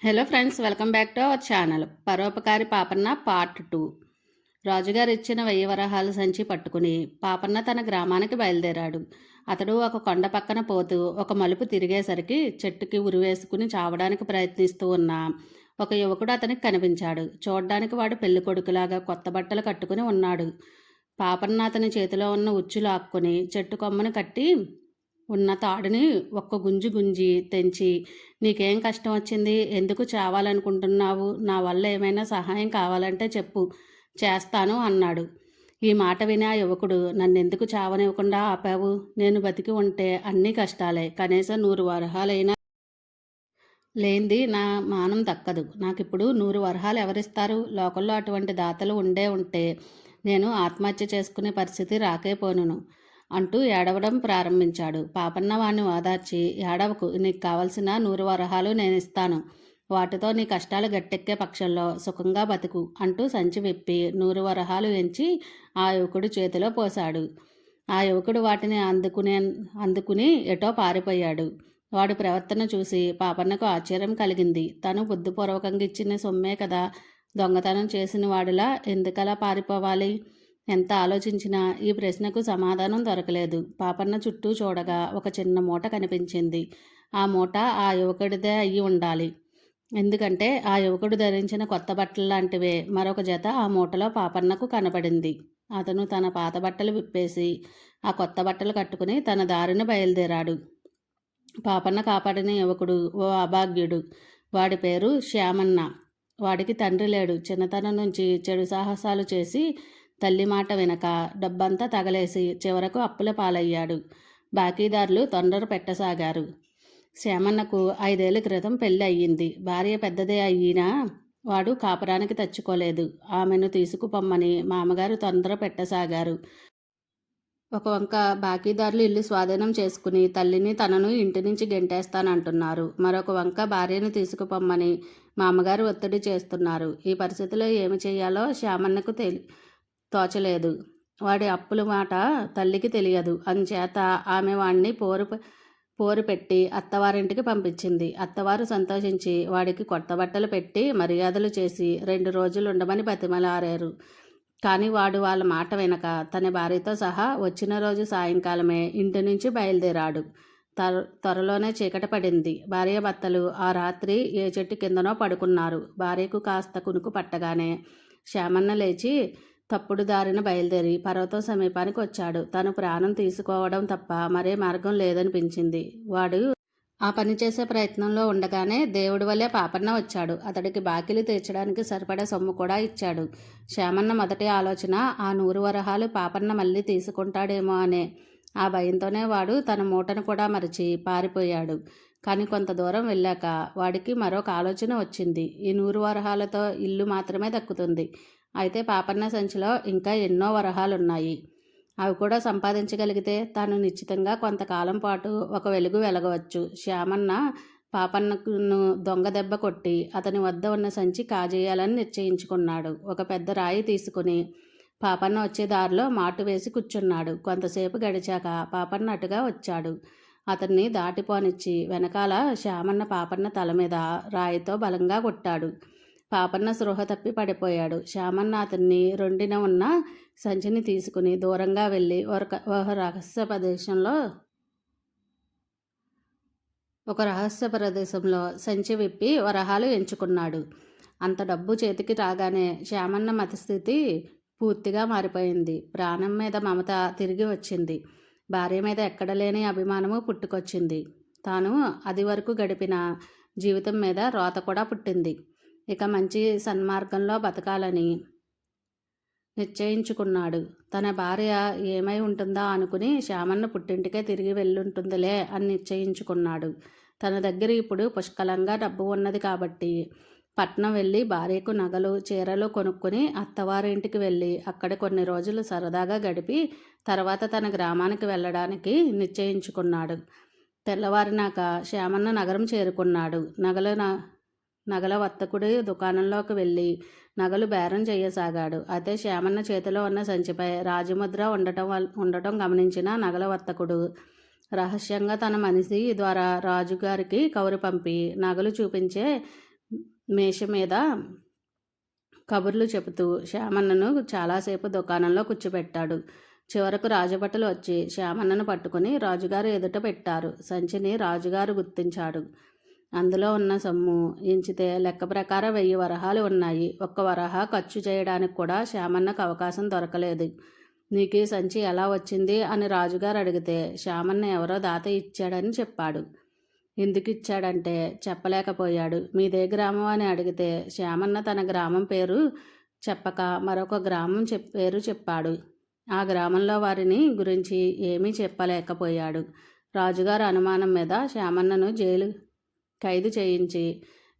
Hello friends, welcome back to our channel. పరోపకారి Papanna part 2. రాజుగారు ఇచ్చిన 1000 వరహాల సంచి పట్టుకుని పాపన్న తన గ్రామానికి బయలుదేరాడు. అతడు ఒక కొండ పక్కన పోతూ ఒక మలుపు తిరిగేసరికి చెట్టుకి ఉరివేసుకుని చావడానికి ప్రయత్నిస్తూ ఉన్న ఒక యువకుడు అతనికి కనిపించాడు. చూడ్డానికి వాడు పెళ్లి కొడుకులాగా కొత్త బట్టలు కట్టుకుని ఉన్నాడు. పాపన్న అతని చేతిలో ఉన్న ఉచ్చు లాక్కుని చెట్టు కొమ్మని కట్టి ఉన్న తాడుని ఒక్క గుంజి గుంజి తెంచి, నీకేం కష్టం వచ్చింది, ఎందుకు చావాలనుకుంటున్నావు, నా వల్ల ఏమైనా సహాయం కావాలంటే చెప్పు, చేస్తాను అన్నాడు. ఈ మాట విని ఆ యువకుడు, నన్నెందుకు చావనివ్వకుండా ఆపావు, నేను బతికి ఉంటే అన్నీ కష్టాలే, కనీసం 100 వరహాలైనా లేనిది నా మానం దక్కదు. నాకిప్పుడు 100 వరహాలు ఎవరిస్తారు, లోకంలో అటువంటి దాతలు ఉంటే నేను ఆత్మహత్య చేసుకునే పరిస్థితి రాకేపోనును అంటూ ఏడవడం ప్రారంభించాడు. పాపన్న వాణ్ణి ఓదార్చి, ఏడవకు, నీకు కావలసిన 100 వరహాలు నేనిస్తాను, వాటితో నీ కష్టాలు గట్టెక్కే పక్షంలో సుఖంగా బతుకు అంటూ సంచి విప్పి 100 వరహాలు ఎంచి ఆ యువకుడి చేతిలో పోశాడు. ఆ యువకుడు వాటిని అందుకుని ఎటో పారిపోయాడు. వాడి ప్రవర్తన చూసి పాపన్నకు ఆశ్చర్యం కలిగింది. తను బుద్ధిపూర్వకంగా ఇచ్చిన సొమ్మే కదా, దొంగతనం చేసిన వాడిలా ఎందుకలా పారిపోవాలి? ఎంత ఆలోచించినా ఈ ప్రశ్నకు సమాధానం దొరకలేదు. పాపన్న చుట్టూ చూడగా ఒక చిన్న మూట కనిపించింది. ఆ మూట ఆ యువకుడిదే అయ్యి ఉండాలి. ఎందుకంటే ఆ యువకుడు ధరించిన కొత్త బట్టలు లాంటివే మరొక జత ఆ మూటలో పాపన్నకు కనపడింది. అతను తన పాత బట్టలు విప్పేసి ఆ కొత్త బట్టలు కట్టుకుని తన దారిని బయలుదేరాడు. పాపన్న కాపాడిన యువకుడు ఓ అభాగ్యుడు. వాడి పేరు శ్యామన్న. వాడికి తండ్రి లేడు. చిన్నతనం నుంచి చెడు సాహసాలు చేసి తల్లి మాట వినక డబ్బంతా తగలేసి చివరకు అప్పుల పాలయ్యాడు. బాకీదారులు తొందర పెట్టసాగారు. శ్యామన్నకు 5 ఏళ్ల క్రితం పెళ్ళి అయ్యింది. భార్య పెద్దదే అయినా వాడు కాపురానికి తెచ్చుకోలేదు. ఆమెను తీసుకుపొమ్మని మామగారు తొందర పెట్టసాగారు. ఒక వంక బాకీదారులు ఇల్లు స్వాధీనం చేసుకుని తల్లిని తనను ఇంటి నుంచి గెంటేస్తానంటున్నారు. మరొక వంక భార్యను తీసుకుపొమ్మని మామగారు ఒత్తిడి చేస్తున్నారు. ఈ పరిస్థితిలో ఏమి చేయాలో శ్యామన్నకు తోచలేదు. వాడి అప్పుల మాట తల్లికి తెలియదు. అందుచేత ఆమె వాణ్ణి పోరు పెట్టి అత్తవారింటికి పంపించింది. అత్తవారు సంతోషించి వాడికి కొత్త బట్టలు పెట్టి మర్యాదలు చేసి 2 రోజులు ఉండమని బతిమలారారు. కానీ వాడు వాళ్ళ మాట వినక తన భార్యతో సహా వచ్చిన రోజు సాయంకాలమే ఇంటి నుంచి బయలుదేరాడు. త్వరలోనే చీకటి పడింది. భార్యాభర్తలు ఆ రాత్రి ఏ చెట్టు కిందనో పడుకున్నారు. భార్యకు కాస్త కునుకు పట్టగానే శ్యామన్న లేచి తప్పుడు దారిన బయలుదేరి పర్వతం సమీపానికి వచ్చాడు. తను ప్రాణం తీసుకోవడం తప్ప మరే మార్గం లేదనిపించింది. వాడు ఆ పని చేసే ప్రయత్నంలో ఉండగానే దేవుడి వల్లే పాపన్న వచ్చాడు. అతడికి బాకీలు తీర్చడానికి సరిపడా సొమ్ము కూడా ఇచ్చాడు. శ్యామన్న మొదటి ఆలోచన ఆ 100 వరహాలు పాపన్న మళ్ళీ తీసుకుంటాడేమో అనే. ఆ భయంతోనే వాడు తన మూటను కూడా మరిచి పారిపోయాడు. కానీ కొంత దూరం వెళ్ళాక వాడికి మరొక ఆలోచన వచ్చింది. ఈ 100 వరహాలతో ఇల్లు మాత్రమే దక్కుతుంది. అయితే పాపన్న సంచిలో ఇంకా ఎన్నో వరహాలున్నాయి. అవి కూడా సంపాదించగలిగితే తాను నిశ్చితంగా కొంతకాలం పాటు ఒక వెలుగు వెలగవచ్చు. శ్యామన్న పాపన్నను దొంగ దెబ్బ కొట్టి అతని వద్ద ఉన్న సంచి కాజేయాలని నిశ్చయించుకున్నాడు. ఒక పెద్ద రాయి తీసుకుని పాపన్న వచ్చే దారిలో మాటు వేసి కూర్చున్నాడు. కొంతసేపు గడిచాక పాపన్న అటుగా వచ్చాడు. అతన్ని దాటిపోనిచ్చి వెనకాల శ్యామన్న పాపన్న తల మీద రాయితో బలంగా కొట్టాడు. పాపన్న స్పృహ తప్పి పడిపోయాడు. శ్యామన్న అతన్ని రొండిన ఉన్న సంచిని తీసుకుని దూరంగా వెళ్ళి ఒక రహస్య ప్రదేశంలో సంచి విప్పి వరహాలు ఎంచుకున్నాడు. అంత డబ్బు చేతికి రాగానే శ్యామన్న మతస్థితి పూర్తిగా మారిపోయింది. ప్రాణం మీద మమత తిరిగి వచ్చింది. భార్య మీద ఎక్కడలేని అభిమానము పుట్టుకొచ్చింది. తాను అది వరకు గడిపిన జీవితం మీద రోత కూడా పుట్టింది. ఇక మంచి సన్మార్గంలో బతకాలని నిశ్చయించుకున్నాడు. తన భార్య ఏమై ఉంటుందా అనుకుని శ్యామన్న పుట్టింటికే తిరిగి వెళ్ళుంటుందిలే అని నిశ్చయించుకున్నాడు. తన దగ్గర ఇప్పుడు పుష్కలంగా డబ్బు ఉన్నది కాబట్టి పట్నం వెళ్ళి భార్యకు నగలు చీరలు కొనుక్కొని అత్తవారింటికి వెళ్ళి అక్కడ కొన్ని రోజులు సరదాగా గడిపి తర్వాత తన గ్రామానికి వెళ్ళడానికి నిశ్చయించుకున్నాడు. తెల్లవారినాక శ్యామన్న నగరం చేరుకున్నాడు. నగల వర్తకుడి దుకాణంలోకి వెళ్ళి నగలు బేరం చేయసాగాడు. అయితే శ్యామన్న చేతిలో ఉన్న సంచిపై రాజముద్ర ఉండటం గమనించిన నగల వర్తకుడు రహస్యంగా తన మనిషి ద్వారా రాజుగారికి కౌరు పంపి నగలు చూపించే మేష మీద కబుర్లు చెబుతూ శ్యామన్నను చాలాసేపు దుకాణంలో కూర్చోబెట్టాడు. చివరకు రాజభటులు వచ్చి శ్యామన్నను పట్టుకుని రాజుగారు ఎదుట పెట్టారు. సంచిని రాజుగారు గుర్తించాడు. అందులో ఉన్న సొమ్ము ఎంచితే లెక్క ప్రకారం 1000 వరహాలు ఉన్నాయి. 1 వరహా ఖర్చు చేయడానికి కూడా శ్యామన్నకు అవకాశం దొరకలేదు. నీకు ఈ సంచి ఎలా వచ్చింది అని రాజుగారు అడిగితే శ్యామన్న ఎవరో దాత ఇచ్చాడని చెప్పాడు. ఎందుకు ఇచ్చాడంటే చెప్పలేకపోయాడు. మీదే గ్రామం అని అడిగితే శ్యామన్న తన గ్రామం పేరు చెప్పక మరొక గ్రామం పేరు చెప్పాడు. ఆ గ్రామంలో వారిని గురించి ఏమీ చెప్పలేకపోయాడు. రాజుగారు అనుమానం మీద శ్యామన్నను జైలు ఖైదు చేయించి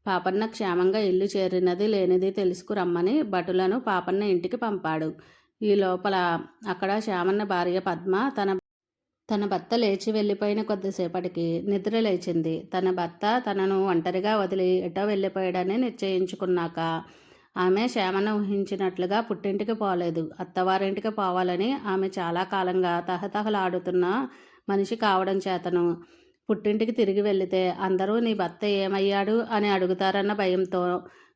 పాపన్న క్షేమంగా ఇల్లు చేరినది లేనిది తెలుసుకురమ్మని భటులను పాపన్న ఇంటికి పంపాడు. ఈ లోపల అక్కడ శ్యామన్న భార్య పద్మ తన భర్త లేచి వెళ్ళిపోయిన కొద్దిసేపటికి నిద్ర లేచింది. తన భర్త తనను ఒంటరిగా వదిలి ఎటో వెళ్ళిపోయాడని నిశ్చయించుకున్నాక ఆమె శ్యామను ఊహించినట్లుగా పుట్టింటికి పోలేదు. అత్తవారింటికి పోవాలని ఆమె చాలా కాలంగా తహతహలాడుతున్న మనిషి కావడం చేతను పుట్టింటికి తిరిగి వెళితే అందరూ నీ భర్త ఏమయ్యాడు అని అడుగుతారన్న భయంతో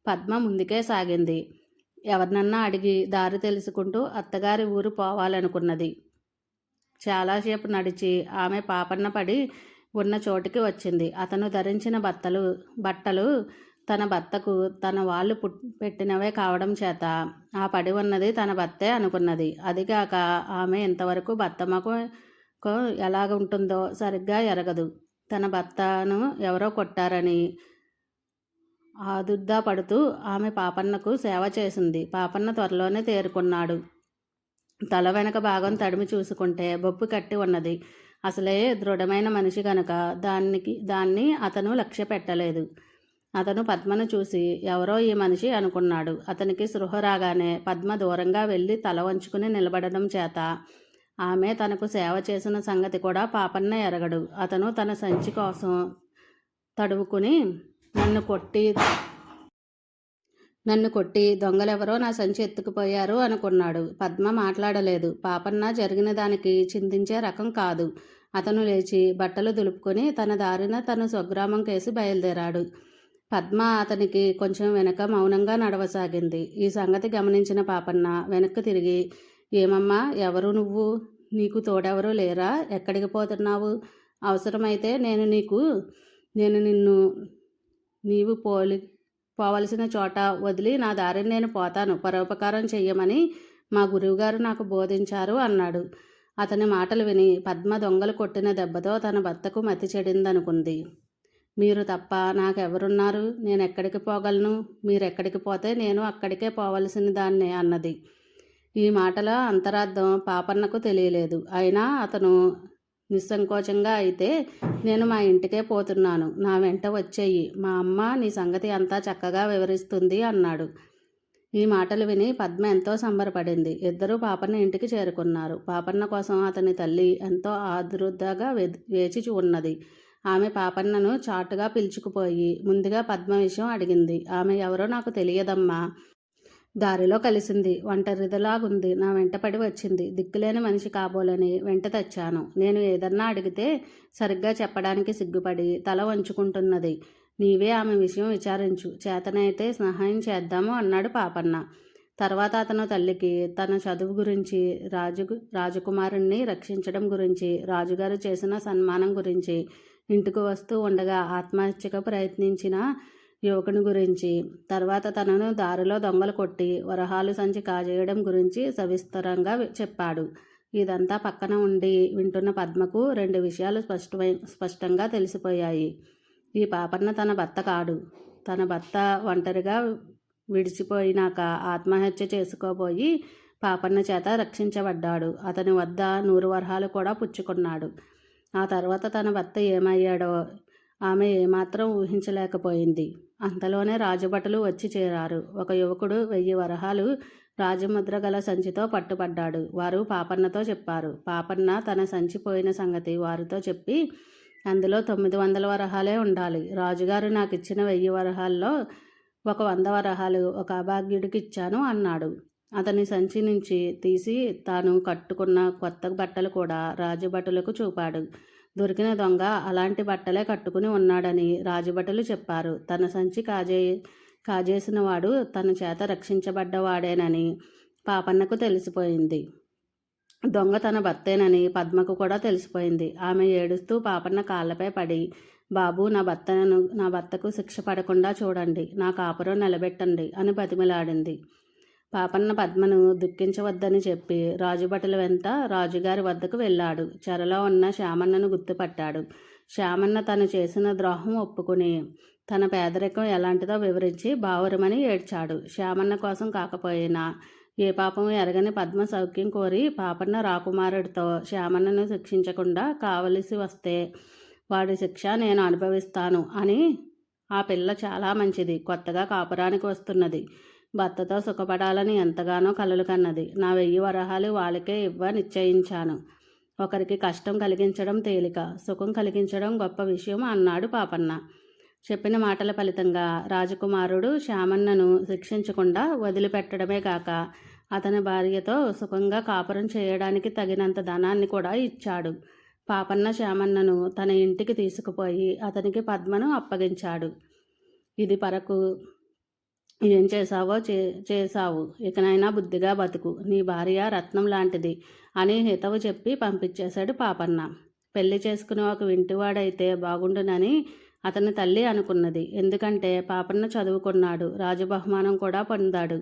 పద్మ ముందుకే సాగింది. ఎవరినన్నా అడిగి దారి తెలుసుకుంటూ అత్తగారి ఊరు పోవాలనుకున్నది. చాలాసేపు నడిచి ఆమె పాపన్న పడి ఉన్న చోటికి వచ్చింది. అతను ధరించిన బట్టలు తన భర్తకు తన వాళ్ళు పెట్టినవే కావడం చేత ఆ పడి ఉన్నది తన భర్తే అనుకున్నది. అదిగాక ఆమె ఇంతవరకు భర్తమ్మకు ఎలాగ ఉంటుందో సరిగ్గా ఎరగదు. తన భర్తను ఎవరో కొట్టారని ఆదుర్దా పడుతూ ఆమె పాపన్నకు సేవ చేసింది. పాపన్న త్వరలోనే తేరుకున్నాడు. తల వెనక భాగం తడిమి చూసుకుంటే బొప్పు కట్టి ఉన్నది. అసలే దృఢమైన మనిషి కనుక దాన్ని అతను లక్ష్య పెట్టలేదు. అతను పద్మను చూసి ఎవరో ఈ మనిషి అనుకున్నాడు. అతనికి స్పృహ రాగానే పద్మ దూరంగా వెళ్ళి తల వంచుకుని నిలబడడం చేత ఆమె తనకు సేవ చేసిన సంగతి కూడా పాపన్న ఎరగడు. అతను తన సంచి కోసం తడువుకుని నన్ను కొట్టి దొంగలెవరో నా సంచి ఎత్తుకుపోయారు అనుకున్నాడు. పద్మ మాట్లాడలేదు. పాపన్న జరిగిన దానికి చింతించే రకం కాదు. అతను లేచి బట్టలు దులుపుకొని తన దారిన తన స్వగ్రామం కేసి బయలుదేరాడు. పద్మ అతనికి కొంచెం వెనక మౌనంగా నడవసాగింది. ఈ సంగతి గమనించిన పాపన్న వెనక్కి తిరిగి, ఏమమ్మా, ఎవరు నువ్వు? నీకు తోడెవరూ లేరా? ఎక్కడికి పోతున్నావు? అవసరమైతే నీవు పోవలసిన చోట వదిలి నా దారిని నేను పోతాను. పరోపకారం చెయ్యమని మా గురువుగారు నాకు బోధించారు అన్నాడు. అతని మాటలు విని పద్మ దొంగలు కొట్టిన దెబ్బతో తన భర్తకు మతి చెడిందనుకుంది. మీరు తప్ప నాకెవరున్నారు? నేనెక్కడికి పోగలను? మీరెక్కడికి పోతే నేను అక్కడికే పోవలసిన దాన్నే అన్నది. ఈ మాటల అంతరార్థం పాపన్నకు తెలియలేదు. అయినా అతను నిస్సంకోచంగా అయితే, నేను మా ఇంటికే పోతున్నాను, నా వెంట వచ్చేయి, మా అమ్మ నీ సంగతి అంతా చక్కగా వివరిస్తుంది అన్నాడు. ఈ మాటలు విని పద్మ ఎంతో సంబరపడింది. ఇద్దరూ పాపన్న ఇంటికి చేరుకున్నారు. పాపన్న కోసం అతని తల్లి ఎంతో ఆదుర్దాగా వేచి ఉన్నది. ఆమె పాపన్నను చాటుగా పిలుచుకుపోయి ముందుగా పద్మ విషయం అడిగింది. ఆమె ఎవరో నాకు తెలియదమ్మా. దారిలో కలిసింది. ఒంటరిదిలాగుంది. నా వెంటపడి వచ్చింది. దిక్కులేని మనిషి కాబోలని వెంట తెచ్చాను. నేను ఏదన్నా అడిగితే సరిగ్గా చెప్పడానికి సిగ్గుపడి తల వంచుకుంటున్నది. నీవే ఆమె విషయం విచారించు, చేతనైతే సహాయం చేద్దాము అన్నాడు పాపన్న. తర్వాత అతను తల్లికి తన చదువు గురించి, రాజకుమారుణ్ణి రక్షించడం గురించి, రాజుగారు చేసిన సన్మానం గురించి, ఇంటికి వస్తూ ఉండగా ఆత్మహత్యకు ప్రయత్నించిన యువకుని గురించి, తర్వాత తనను దారిలో దొంగలు కొట్టి వరహాలు సంచి కాజేయడం గురించి సవిస్తరంగా చెప్పాడు. ఇదంతా పక్కన ఉండి వింటున్న పద్మకు 2 విషయాలు స్పష్టంగా తెలిసిపోయాయి. ఈ పాపన్న తన భర్త కాడు. తన భర్త ఒంటరిగా విడిచిపోయినాక ఆత్మహత్య చేసుకోబోయి పాపన్న చేత రక్షించబడ్డాడు. అతని వద్ద 100 వరహాలు కూడా పుచ్చుకున్నాడు. ఆ తర్వాత తన భర్త ఏమయ్యాడో ఆమె ఏమాత్రం ఊహించలేకపోయింది. అంతలోనే రాజభటులు వచ్చి చేరారు. ఒక యువకుడు 1000 వరహాలు రాజముద్ర గల సంచితో పట్టుబడ్డాడు. వారు పాపన్నతో చెప్పారు. పాపన్న తన సంచి పోయిన సంగతి వారితో చెప్పి, అందులో 900 వరహాలే ఉండాలి. రాజుగారు నాకు ఇచ్చిన 1000 వరహాల్లో ఒక 100 వరహాలు ఒక అభాగ్యుడికి ఇచ్చాను అన్నాడు. అతని సంచి నుంచి తీసి తాను కట్టుకున్న కొత్త బట్టలు కూడా రాజభటులకు చూపాడు. దొరికిన దొంగ అలాంటి బట్టలే కట్టుకుని ఉన్నాడని రాజభటులు చెప్పారు. తన సంచి కాజేసిన వాడు తన చేత రక్షించబడ్డవాడేనని పాపన్నకు తెలిసిపోయింది. దొంగ తన భర్తేనని పద్మకు కూడా తెలిసిపోయింది. ఆమె ఏడుస్తూ పాపన్న కాళ్ళపై పడి, బాబు, నా భర్తకు శిక్ష పడకుండా చూడండి, నా కాపురం నిలబెట్టండి అని బతిమిలాడింది. పాపన్న పద్మను దుఃఖించవద్దని చెప్పి రాజుభటుల వెంట రాజుగారి వద్దకు వెళ్ళాడు. చెరలో ఉన్న శ్యామన్నను గుర్తుపట్టాడు. శ్యామన్న తను చేసిన ద్రోహం ఒప్పుకుని తన పేదరికం ఎలాంటిదో వివరించి బావురమని ఏడ్చాడు. శ్యామన్న కోసం కాకపోయినా ఏ పాపం ఎరగని పద్మ సౌఖ్యం కోరి పాపన్న రాకుమారుడితో శ్యామన్నను శిక్షించకుండా కావలసి వస్తే వాడి శిక్ష నేను అనుభవిస్తాను అని. ఆ పిల్ల చాలా మంచిది, కొత్తగా కాపురానికి వస్తున్నది, భర్తతో సుఖపడాలని ఎంతగానో కలలు కన్నది. నా 1000 వరహాలు వాళ్ళకే నిశ్చయించాను. ఒకరికి కష్టం కలిగించడం తేలిక, సుఖం కలిగించడం గొప్ప విషయం అన్నాడు పాపన్న. చెప్పిన మాటల ఫలితంగా రాజకుమారుడు శ్యామన్నను శిక్షించకుండా వదిలిపెట్టడమే కాక అతని భార్యతో సుఖంగా కాపురం చేయడానికి తగినంత ధనాన్ని కూడా ఇచ్చాడు. పాపన్న శ్యామన్నను తన ఇంటికి తీసుకుపోయి అతనికి పద్మను అప్పగించాడు. ఇది పరకు ఏం చేశావో చేశావు, ఇకనైనా బుద్ధిగా బతుకు, నీ భార్య రత్నం లాంటిది అని హితవు చెప్పి పంపించేశాడు పాపన్న. పెళ్లి చేసుకుని ఒక వింటివాడైతే బాగుండునని అతని తల్లి అనుకున్నది. ఎందుకంటే పాపన్న చదువుకున్నాడు, రాజు బహుమానం కూడా పొందాడు,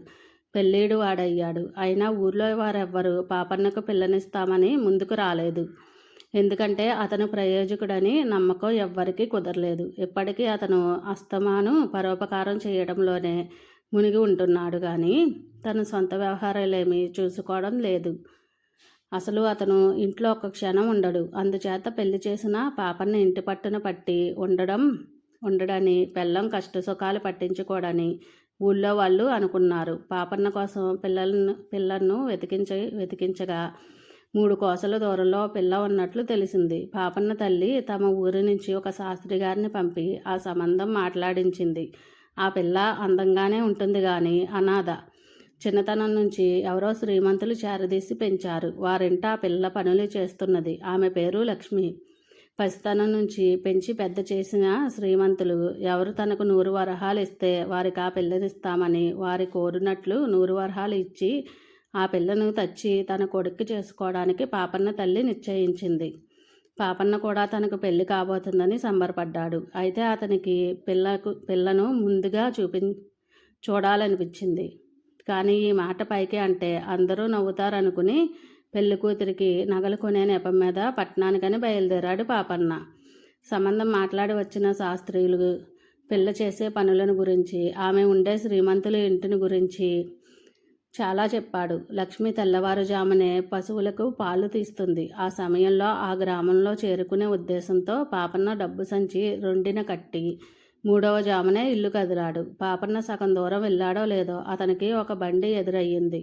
పెళ్ళీడు వాడయ్యాడు. అయినా ఊర్లో వారెవ్వరూ పాపన్నకు పిల్లనిస్తామని ముందుకు రాలేదు. ఎందుకంటే అతను ప్రయోజకుడని నమ్మకం ఎవ్వరికీ కుదరలేదు. ఇప్పటికీ అతను అస్తమాను పరోపకారం చేయడంలోనే మునిగి ఉంటున్నాడు కానీ తన సొంత వ్యవహారాలేమీ చూసుకోవడం లేదు. అసలు అతను ఇంట్లో ఒక్క క్షణం ఉండడు. అందుచేత పెళ్లి చేసిన పాపన్న ఇంటి పట్టున పట్టి ఉండడని, పెళ్ళం కష్టసుఖాలు పట్టించుకోడని ఊళ్ళో వాళ్ళు అనుకున్నారు. పాపన్న కోసం పిల్లలను వెతికించగా 3 కోసల దూరంలో పిల్ల ఉన్నట్లు తెలిసింది. పాపన్న తల్లి తమ ఊరి నుంచి ఒక శాస్త్రి గారిని పంపి ఆ సంబంధం మాట్లాడించింది. ఆ పిల్ల అందంగానే ఉంటుంది కానీ అనాథ. చిన్నతనం నుంచి ఎవరో శ్రీమంతులు చేరదీసి పెంచారు. వారింట ఆ పిల్ల పనులు చేస్తున్నది. ఆమె పేరు లక్ష్మి. పసితనం నుంచి పెంచి పెద్ద చేసిన శ్రీమంతులు ఎవరు తనకు 100 వరహాలు ఇస్తే వారికి ఆ పిల్లనిస్తామని వారి కోరినట్లు 100 వరహాలు ఇచ్చి ఆ పిల్లను తెచ్చి తన కొడుక్కి చేసుకోవడానికి పాపన్న తల్లి నిశ్చయించింది. పాపన్న కూడా తనకు పెళ్లి కాబోతుందని సంబరపడ్డాడు. అయితే అతనికి పిల్లను ముందుగా చూడాలనిపించింది. కానీ ఈ మాట పైకి అంటే అందరూ నవ్వుతారనుకుని పెళ్లి కూతురికి నగలు కొనే నెపం మీద పట్టణానికని బయలుదేరాడు పాపన్న. సంబంధం మాట్లాడి వచ్చిన శాస్త్రీయులు పిల్ల చేసే పనులను గురించి, ఆమె ఉండే శ్రీమంతుల ఇంటిని గురించి చాలా చెప్పాడు. లక్ష్మి తెల్లవారుజామునే పశువులకు పాలు తీస్తుంది. ఆ సమయంలో ఆ గ్రామంలో చేరుకునే ఉద్దేశంతో పాపన్న డబ్బు సంచి రొండిన కట్టి 3వ జామునే ఇల్లు కదిలాడు. పాపన్న సగం దూరం వెళ్ళాడో లేదో అతనికి ఒక బండి ఎదురయ్యింది.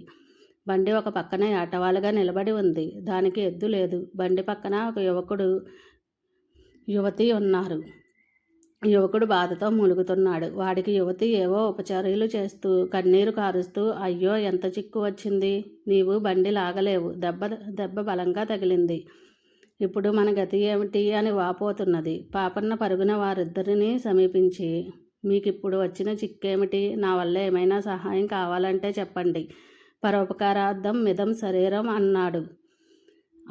బండి ఒక పక్కన ఆటవాలుగా నిలబడి ఉంది. దానికి ఎద్దు లేదు. బండి పక్కన ఒక యువతి ఉన్నారు. యువకుడు బాధతో మూలుగుతున్నాడు. వాడికి యువతి ఏవో ఉపచారాలు చేస్తూ కన్నీరు కారుస్తూ, అయ్యో ఎంత చిక్కు వచ్చింది, నీవు బండి లాగలేవు, దెబ్బ బలంగా తగిలింది, ఇప్పుడు మన గతి ఏమిటి అని వాపోతున్నది. పాపన్న పరుగున వారిద్దరిని సమీపించి, మీకిప్పుడు వచ్చిన చిక్కేమిటి, నా వల్ల ఏమైనా సహాయం కావాలంటే చెప్పండి, పరోపకారార్థం మిదం శరీరం అన్నాడు.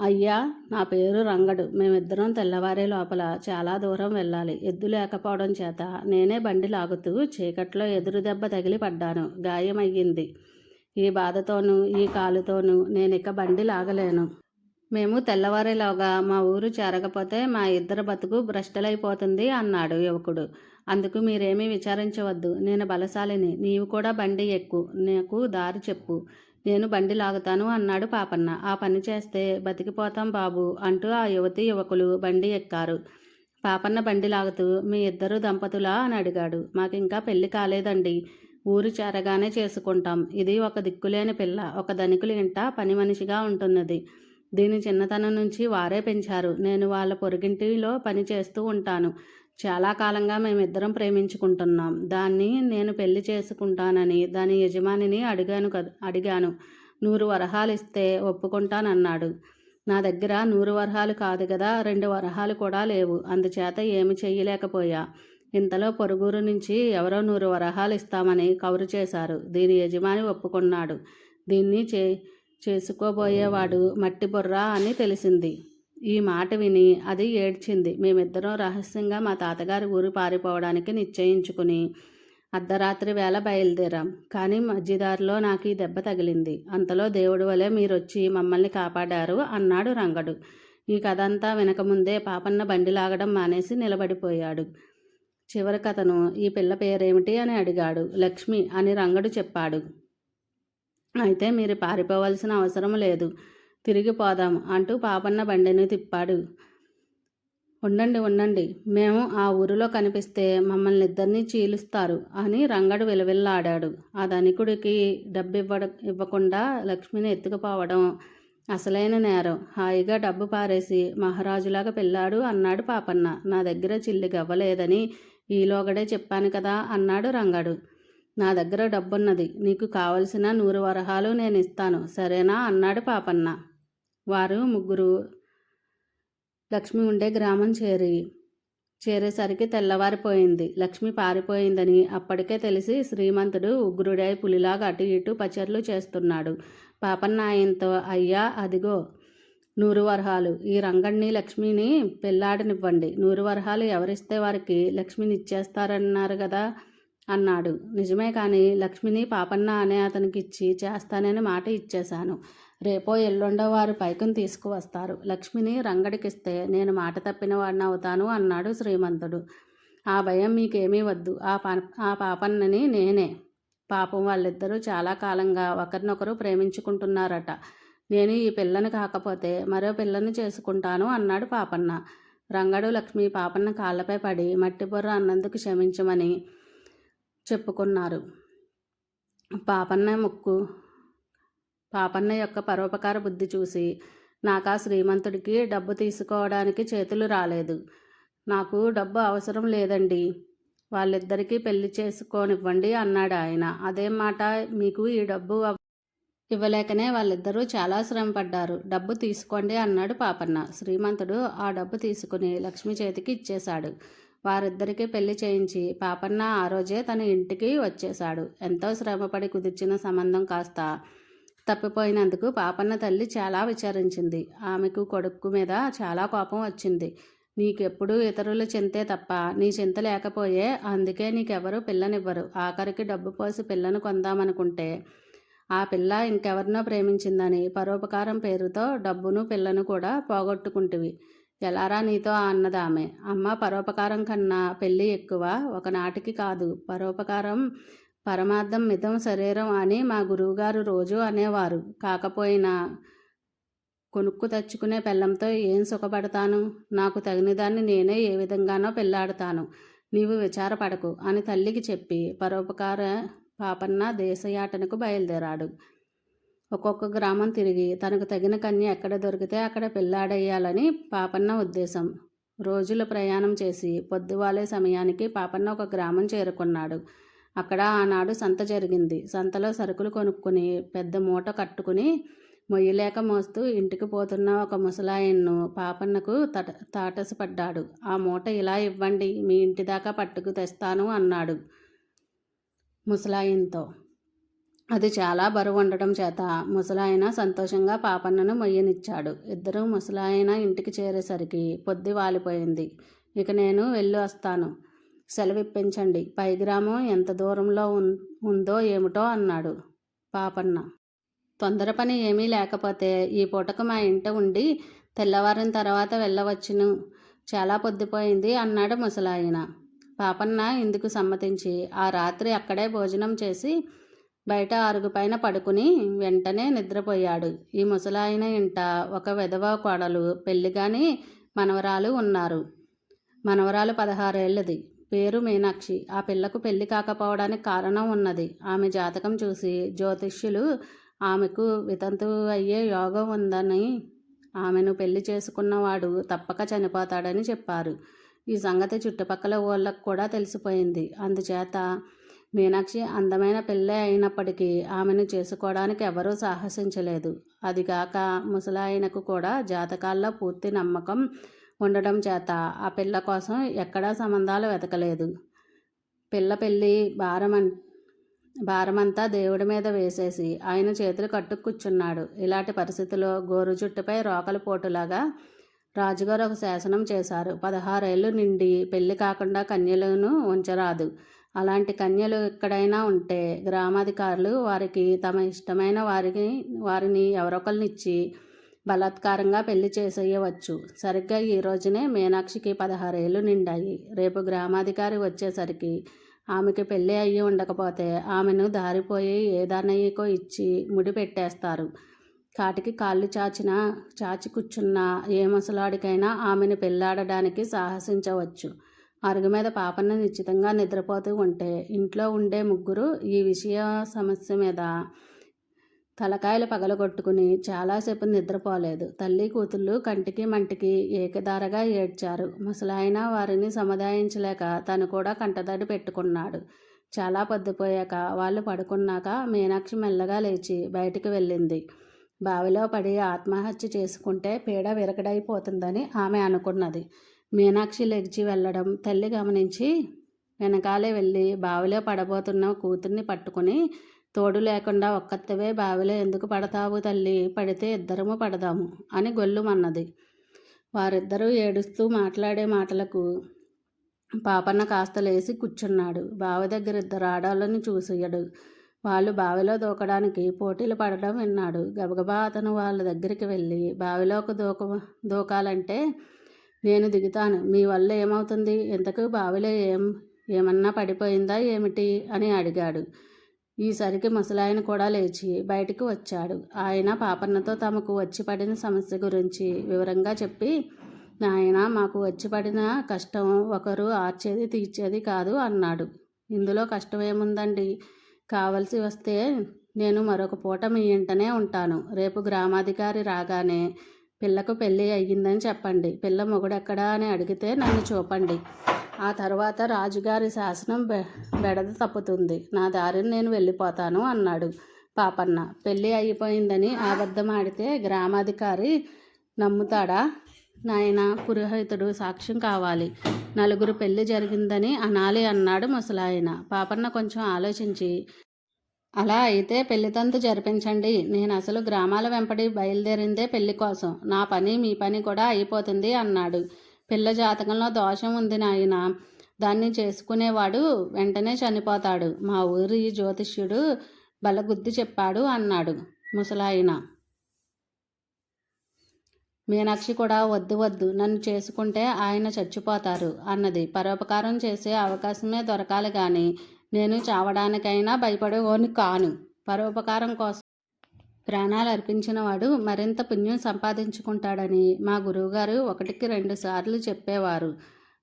అయ్యా, నా పేరు రంగడు. మేమిద్దరం తెల్లవారే లోపల చాలా దూరం వెళ్ళాలి. ఎద్దు లేకపోవడం చేత నేనే బండి లాగుతూ చీకట్లో ఎదురు దెబ్బ తగిలి పడ్డాను. గాయమయ్యింది. ఈ బాధతోనూ ఈ కాలుతోనూ నేనిక బండి లాగలేను. మేము తెల్లవారేలోగా మా ఊరు చేరకపోతే మా ఇద్దరు బతుకు భ్రష్టలైపోతుంది అన్నాడు యువకుడు. అందుకు మీరేమీ విచారించవద్దు, నేను బలశాలిని. నీవు కూడా బండి ఎక్కు, నాకు దారి చెప్పు, నేను బండి లాగుతాను అన్నాడు పాపన్న. ఆ పని చేస్తే బతికిపోతాం బాబు అంటూ ఆ యువకులు బండి ఎక్కారు. పాపన్న బండి లాగుతూ, మీ ఇద్దరు దంపతులా అని అడిగాడు. మాకింకా పెళ్లి కాలేదండి, ఊరు చేరగానే చేసుకుంటాం. ఇది ఒక దిక్కులేని పిల్ల, ఒక ధనికుల ఇంట పని మనిషిగా ఉంటున్నది. దీని చిన్నతనం నుంచి వారే పెంచారు. నేను వాళ్ళ పొరుగింటిలో పని చేస్తూ ఉంటాను. చాలా కాలంగా మేమిద్దరం ప్రేమించుకుంటున్నాం. దాన్ని నేను పెళ్లి చేసుకుంటానని దాని యజమానిని అడిగాను. 100 వరహాలు ఇస్తే ఒప్పుకుంటానన్నాడు. నా దగ్గర 100 వరహాలు కాదు కదా, 2 వరహాలు కూడా లేవు. అందుచేత ఏమి చెయ్యలేకపోయా. ఇంతలో పొరుగురు నుంచి ఎవరో 100 వరహాలు ఇస్తామని కబురు చేశారు. దీని యజమాని ఒప్పుకున్నాడు. దీన్ని చేసుకోబోయేవాడు మట్టి బుర్ర అని తెలిసింది. ఈ మాట విని అది ఏడ్చింది. మేమిద్దరం రహస్యంగా మా తాతగారి ఊరు పారిపోవడానికి నిశ్చయించుకుని అర్ధరాత్రి వేళ బయలుదేరాం. కానీ మధ్యదారిలో నాకు ఈ దెబ్బ తగిలింది. అంతలో దేవుడి వలె మీరొచ్చి మమ్మల్ని కాపాడారు అన్నాడు రంగడు. ఈ కథంతా వినకముందే పాపన్న బండి లాగడం మానేసి నిలబడిపోయాడు. చివరికతను ఈ పిల్ల పేరేమిటి అని అడిగాడు. లక్ష్మి అని రంగడు చెప్పాడు. అయితే మీరు పారిపోవలసిన అవసరం లేదు, తిరిగి పోదాం అంటూ పాపన్న బండిని తిప్పాడు. ఉండండి, మేము ఆ ఊరిలో కనిపిస్తే మమ్మల్ని ఇద్దరినీ చీలుస్తారు అని రంగడు విలవిల్లాడాడు. ఆ ధనికుడికి డబ్బు ఇవ్వకుండా లక్ష్మిని ఎత్తుకుపోవడం అసలైన నేరం. హాయిగా డబ్బు పారేసి మహారాజులాగా పెళ్ళాడు అన్నాడు పాపన్న. నా దగ్గర చిల్లి గవ్వలేదని ఈలోగడే చెప్పాను కదా అన్నాడు రంగడు. నా దగ్గర డబ్బున్నది, నీకు కావలసిన 100 వరహాలు నేను ఇస్తాను, సరేనా అన్నాడు పాపన్న. వారు ముగ్గురు లక్ష్మి ఉండే గ్రామం చేరేసరికి తెల్లవారిపోయింది. లక్ష్మి పారిపోయిందని అప్పటికే తెలిసి శ్రీమంతుడు ఉగ్రుడై పులిలాగా అటు ఇటు పచర్లు చేస్తున్నాడు. పాపన్న ఆయనతో, అయ్యా అదిగో 100 వరహాలు, ఈ రంగణ్ణి లక్ష్మిని పెళ్ళాడనివ్వండి. 100 వరహాలు ఎవరిస్తే వారికి లక్ష్మిని ఇచ్చేస్తారన్నారు కదా అన్నాడు. నిజమే, కానీ లక్ష్మిని పాపన్న అనే అతనికి ఇచ్చి చేస్తానని మాట ఇచ్చేశాను. రేపో ఎల్లుండో వారు పైకం తీసుకువస్తారు. లక్ష్మిని రంగడికిస్తే నేను మాట తప్పిన వాడిని అవుతాను అన్నాడు శ్రీమంతుడు. ఆ భయం మీకేమీ వద్దు, ఆ పాపన్నని నేనే. పాపం వాళ్ళిద్దరూ చాలా కాలంగా ఒకరినొకరు ప్రేమించుకుంటున్నారట. నేను ఈ పిల్లని కాకపోతే మరో పిల్లని చేసుకుంటాను అన్నాడు పాపన్న. రంగడు లక్ష్మి పాపన్న కాళ్ళపై పడి మట్టి బుర్ర అన్నందుకు క్షమించమని చెప్పుకున్నారు. పాపన్న యొక్క పరోపకార బుద్ధి చూసి నాకా శ్రీమంతుడికి డబ్బు తీసుకోవడానికి చేతులు రాలేదు. నాకు డబ్బు అవసరం లేదండి, వాళ్ళిద్దరికీ పెళ్లి చేసుకోనివ్వండి అన్నాడు ఆయన. అదేం మాట, మీకు ఈ డబ్బు ఇవ్వలేకనే వాళ్ళిద్దరూ చాలా శ్రమపడ్డారు. డబ్బు తీసుకోండి అన్నాడు పాపన్న. శ్రీమంతుడు ఆ డబ్బు తీసుకుని లక్ష్మి చేతికి ఇచ్చేశాడు. వారిద్దరికీ పెళ్లి చేయించి పాపన్న ఆ రోజే తన ఇంటికి వచ్చేశాడు. ఎంతో శ్రమపడి కుదిర్చిన సంబంధం కాస్త తప్పిపోయినందుకు పాపన్న తల్లి చాలా విచారించింది. ఆమెకు కొడుకు మీద చాలా కోపం వచ్చింది. నీకెప్పుడు ఇతరుల చింతే తప్ప నీ చింత లేకపోయే, అందుకే నీకెవరు పిల్లనివ్వరు. ఆఖరికి డబ్బు పోసి పిల్లను కొందామనుకుంటే ఆ పిల్ల ఇంకెవరినో ప్రేమించిందని పరోపకారం పేరుతో డబ్బును పిల్లను కూడా పోగొట్టుకుంటివి. ఎలారా నీతో అన్నదామె. అమ్మ, పరోపకారం కన్నా పెళ్ళి ఎక్కువ, ఒకనాటికి కాదు. పరోపకారం పరమార్థం మితం శరీరం అని మా గురువుగారు రోజు అనేవారు. కాకపోయినా కొనుక్కు తెచ్చుకునే పెళ్ళంతో ఏం సుఖపడతాను? నాకు తగినదాన్ని నేనే ఏ విధంగానో పెళ్ళాడతాను, నీవు విచారపడకు అని తల్లికి చెప్పి పరోపకార పాపన్న దేశయాటనకు బయలుదేరాడు. ఒక్కొక్క గ్రామం తిరిగి తనకు తగిన కన్య ఎక్కడ దొరికితే అక్కడ పెళ్ళాడేయాలని పాపన్న ఉద్దేశం. రోజుల ప్రయాణం చేసి పొద్దువాలే సమయానికి పాపన్న ఒక గ్రామం చేరుకున్నాడు. అక్కడ ఆనాడు సంత జరిగింది. సంతలో సరుకులు కొనుక్కుని పెద్ద మూట కట్టుకుని మొయ్యలేక మోస్తూ ఇంటికి పోతున్న ఒక ముసలాయన్ను పాపన్నకు తాటసపడ్డాడు. ఆ మూట ఇలా ఇవ్వండి, మీ ఇంటి దాకా పట్టుకు తెస్తాను అన్నాడు ముసలాయన్తో. అది చాలా బరువు ఉండటం చేత ముసలాయన సంతోషంగా పాపన్నను మొయ్యనిచ్చాడు. ఇద్దరూ ముసలాయన ఇంటికి చేరేసరికి పొద్దు వాలిపోయింది. ఇక నేను వెళ్ళి వస్తాను, సెలవిప్పించండి. పై గ్రామం ఎంత దూరంలో ఉందో ఏమిటో అన్నాడు పాపన్న. తొందర పని ఏమీ లేకపోతే ఈ పూటకు మా ఇంట ఉండి తెల్లవారిన తర్వాత వెళ్ళవచ్చును, చాలా పొద్దుపోయింది అన్నాడు ముసలాయన. పాపన్న ఇందుకు సమ్మతించి ఆ రాత్రి అక్కడే భోజనం చేసి బయట అరుగుపైన పడుకుని వెంటనే నిద్రపోయాడు. ఈ ముసలాయన ఇంట ఒక విధవ కోడలు, పెళ్ళిగాని మనవరాలు ఉన్నారు. మనవరాలు 16 ఏళ్ళది, పేరు మీనాక్షి. ఆ పిల్లకు పెళ్లి కాకపోవడానికి కారణం ఉన్నది. ఆమె జాతకం చూసి జ్యోతిష్యులు ఆమెకు వితంతువు అయ్యే యోగం ఉందని, ఆమెను పెళ్లి చేసుకున్నవాడు తప్పక చనిపోతాడని చెప్పారు. ఈ సంగతి చుట్టుపక్కల ఊళ్ళకు కూడా తెలిసిపోయింది. అందుచేత మీనాక్షి అందమైన పెళ్ళే అయినప్పటికీ ఆమెను చేసుకోవడానికి ఎవరూ సాహసించలేదు. అదిగాక ముసలాయనకు కూడా జాతకాల్లో పూర్తి నమ్మకం ఉండడం చేత ఆ పిల్ల కోసం ఎక్కడా సంబంధాలు వెతకలేదు. పిల్ల పెళ్ళి భారమంతా దేవుడి మీద వేసేసి ఆయన చేతులు కట్టు కూర్చున్నాడు. ఇలాంటి పరిస్థితిలో గోరు చుట్టుపై రోకలి పోటులాగా రాజుగారు ఒక శాసనం చేశారు. 16 ఏళ్ళు నిండి పెళ్లి కాకుండా కన్యలను ఉంచరాదు. అలాంటి కన్యలు ఎక్కడైనా ఉంటే గ్రామాధికారులు వారికి తమ ఇష్టమైన వారిని ఎవరొకరినిచ్చి బలాత్కారంగా పెళ్లి చేసేయవచ్చు. సరిగ్గా ఈ రోజునే మీనాక్షికి 16 ఏళ్ళు నిండాయి. రేపు గ్రామాధికారి వచ్చేసరికి ఆమెకి పెళ్ళి అయ్యి ఉండకపోతే ఆమెను దారిపోయి ఏదానయ్యకో ఇచ్చి ముడి పెట్టేస్తారు. కాటికి కాళ్ళు చాచి కూర్చున్న ఏ ముసలాడికైనా ఆమెను పెళ్ళాడడానికి సాహసించవచ్చు. అరుగు మీద పాపన్న నిశ్చితంగా నిద్రపోతూ ఉంటే ఇంట్లో ఉండే ముగ్గురు ఈ సమస్య మీద తలకాయలు పగలగొట్టుకుని చాలాసేపు నిద్రపోలేదు. తల్లి కూతుళ్ళు కంటికి మంటికి ఏకధారగా ఏడ్చారు. ముసలాయన వారిని సముదాయించలేక తను కూడా కంటతడి పెట్టుకున్నాడు. చాలా పొద్దుపోయాక వాళ్ళు పడుకున్నాక మీనాక్షి మెల్లగా లేచి బయటికి వెళ్ళింది. బావిలో పడి ఆత్మహత్య చేసుకుంటే పీడ విరగడైపోతుందని ఆమె అనుకున్నది. మీనాక్షి లెగిచి వెళ్ళడం తల్లి గమనించి వెనకాలే వెళ్ళి బావిలో పడబోతున్న కూతుర్ని పట్టుకుని, తోడు లేకుండా ఒక్కత్తవే బావిలో ఎందుకు పడతావు తల్లి, పడితే ఇద్దరము పడదాము అని గొల్లుమన్నది. వారిద్దరూ ఏడుస్తూ మాట్లాడే మాటలకు పాపన్న కాస్త లేచి కూర్చున్నాడు. బావి దగ్గర ఇద్దరు ఆడాళ్ళని చూసాడు. వాళ్ళు బావిలో దూకడానికి పోటీలు పడడం విన్నాడు. గబగబా అతను వాళ్ళ దగ్గరికి వెళ్ళి బావిలోకి దూకాలంటే నేను దిగుతాను, మీ వల్ల ఏమవుతుంది, ఇంతకు బావిలో ఏమన్నా పడిపోయిందా ఏమిటి అని అడిగాడు. ఈసరికి ముసలాయన కూడా లేచి బయటికి వచ్చాడు. ఆయన పాపన్నతో తమకు వచ్చి పడిన సమస్య గురించి వివరంగా చెప్పి, నాయన, మాకు వచ్చి పడిన కష్టం ఒకరు ఆర్చేది తీర్చేది కాదు అన్నాడు. ఇందులో కష్టం ఏముందండి, కావలసి వస్తే నేను మరొక పూట మీ ఇంటనే ఉంటాను. రేపు గ్రామాధికారి రాగానే పిల్లకు పెళ్ళి అయ్యిందని చెప్పండి. పిల్ల మొగుడెక్కడా అని అడిగితే నన్ను చూపండి. ఆ తర్వాత రాజుగారి శాసనం బెడద తప్పుతుంది. నా దారిని నేను వెళ్ళిపోతాను అన్నాడు పాపన్న. పెళ్ళి అయిపోయిందని అబద్ధం ఆడితే గ్రామాధికారి నమ్ముతాడా నాయన? పురోహితుడు సాక్ష్యం కావాలి. నలుగురు పెళ్లి జరిగిందని అనాలి అన్నాడు ముసలాయన. పాపన్న కొంచెం ఆలోచించి, అలా అయితే పెళ్లితంతు జరిపించండి. నేను అసలు గ్రామాల వెంపడి బయలుదేరిందే పెళ్లి కోసం. నా పని మీ పని కూడా అయిపోతుంది అన్నాడు. పిల్ల జాతకంలో దోషం ఉంది నాయన, దాన్ని చేసుకునేవాడు వెంటనే చనిపోతాడు. మా ఊరి జ్యోతిష్యుడు బలగుద్ది చెప్పాడు అన్నాడు ముసలాయన. మీనాక్షి కూడా వద్దు వద్దు, నన్ను చేసుకుంటే ఆయన చచ్చిపోతారు అన్నది. పరోపకారం చేసే అవకాశమే దొరకాలి కానీ నేను చావడానికైనా భయపడేవాడిని కాను. పరోపకారం కోసం ప్రాణాలు అర్పించిన వాడు మరింత పుణ్యం సంపాదించుకుంటాడని మా గురువుగారు 1కి 2 సార్లు చెప్పేవారు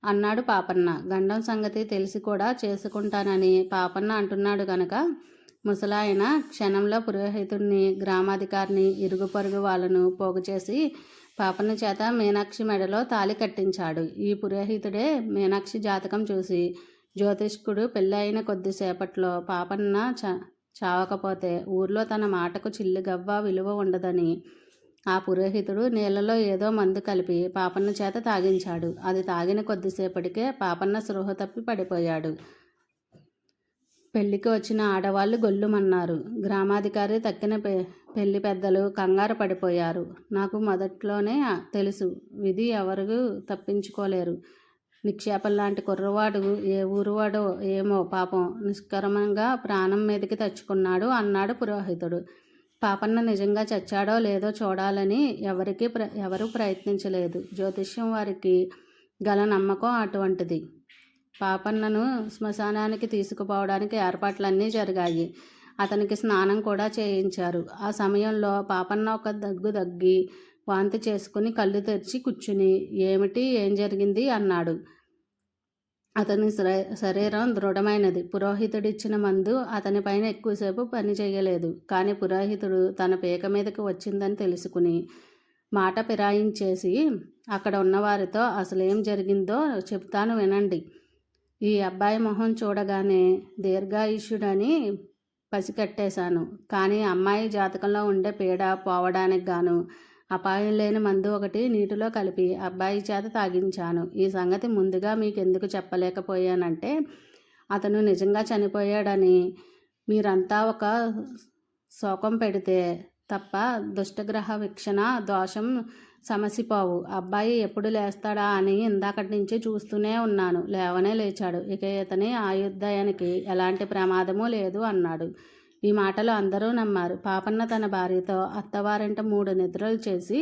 అన్నాడు పాపన్న. గండం సంగతి తెలిసి కూడా చేసుకుంటానని పాపన్న అంటున్నాడు గనక ముసలాయన క్షణంలో పురోహితుడిని, గ్రామాధికారిని, ఇరుగు పొరుగు వాళ్ళను పోగు చేసి పాపన్న చేత మీనాక్షి మెడలో తాళి కట్టించాడు. ఈ పురోహితుడే మీనాక్షి జాతకం చూసి జ్యోతిష్కుడు పెళ్ళైన కొద్దిసేపట్లో పాపన్న చావకపోతే ఊర్లో తన మాటకు చిల్లిగవ్వ విలువ ఉండదని ఆ పురోహితుడు నీళ్లలో ఏదో మందు కలిపి పాపన్న చేత తాగించాడు. అది తాగిన కొద్దిసేపటికే పాపన్న స్పృహ తప్పి పడిపోయాడు. పెళ్లికి వచ్చిన ఆడవాళ్ళు గొల్లుమన్నారు. గ్రామాధికారి తక్కిన పెళ్లి పెద్దలు కంగారు పడిపోయారు. నాకు మొదట్లోనే తెలుసు, విధి ఎవరు తప్పించుకోలేరు. నిక్షేపం లాంటి కుర్రవాడు ఏ ఊరువాడో ఏమో పాపం నిష్కర్మంగా ప్రాణం మీదకి తెచ్చుకున్నాడు అన్నాడు పురోహితుడు. పాపన్న నిజంగా చచ్చాడో లేదో చూడాలని ఎవరూ ప్రయత్నించలేదు. జ్యోతిష్యం వారికి గల నమ్మకం అటువంటిది. పాపన్నను శ్మశానానికి తీసుకుపోవడానికి ఏర్పాట్లన్నీ జరిగాయి. అతనికి స్నానం కూడా చేయించారు. ఆ సమయంలో పాపన్న ఒక దగ్గి వాంతి చేసుకుని కళ్ళు తెరిచి కూర్చుని ఏం జరిగింది అన్నాడు. అతని శరీరం దృఢమైనది. పురోహితుడిచ్చిన మందు అతని పైన ఎక్కువసేపు పని చేయలేదు. కానీ పురోహితుడు తన పీక మీదకి వచ్చిందని తెలుసుకుని మాట ఫిరాయించేసి అక్కడ ఉన్నవారితో అసలేం జరిగిందో చెప్తాను వినండి. ఈ అబ్బాయి మొహం చూడగానే దీర్ఘాయుష్యుడని పసికట్టేశాను. కానీ అమ్మాయి జాతకంలో ఉండే పీడ పోవడానికి గాను అపాయం లేని మందు ఒకటి నీటిలో కలిపి అబ్బాయి చేత తాగించాను. ఈ సంగతి ముందుగా మీకెందుకు చెప్పలేకపోయానంటే అతను నిజంగా చనిపోయాడని మీరంతా ఒక శోకం పెడితే తప్ప దుష్టగ్రహ వీక్షణ దోషం సమసిపోవు. అబ్బాయి ఎప్పుడు లేస్తాడా అని ఇందాకటి నుంచి చూస్తూనే ఉన్నాను. లేవనే లేచాడు. ఇక ఇతని ఆయుర్దాయానికి ఎలాంటి ప్రమాదమూ లేదు అన్నాడు. ఈ మాటలు అందరూ నమ్మారు. పాపన్న తన భార్యతో అత్తవారింట 3 నిద్రలు చేసి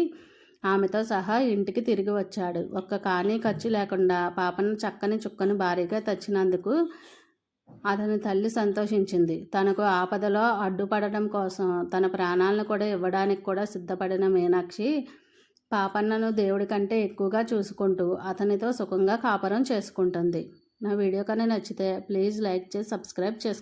ఆమెతో సహా ఇంటికి తిరిగి వచ్చాడు. ఒక్క కానీ ఖర్చు లేకుండా పాపన్న చక్కని చుక్కను భారీగా తెచ్చినందుకు అతని తల్లి సంతోషించింది. తనకు ఆపదలో అడ్డుపడడం కోసం తన ప్రాణాలను కూడా ఇవ్వడానికి కూడా సిద్ధపడిన మీనాక్షి పాపన్నను దేవుడి కంటే ఎక్కువగా చూసుకుంటూ అతనితో సుఖంగా కాపురం చేసుకుంటుంది. నా వీడియో కానీ నచ్చితే ప్లీజ్ లైక్ చేసి సబ్స్క్రైబ్ చేసుకోండి.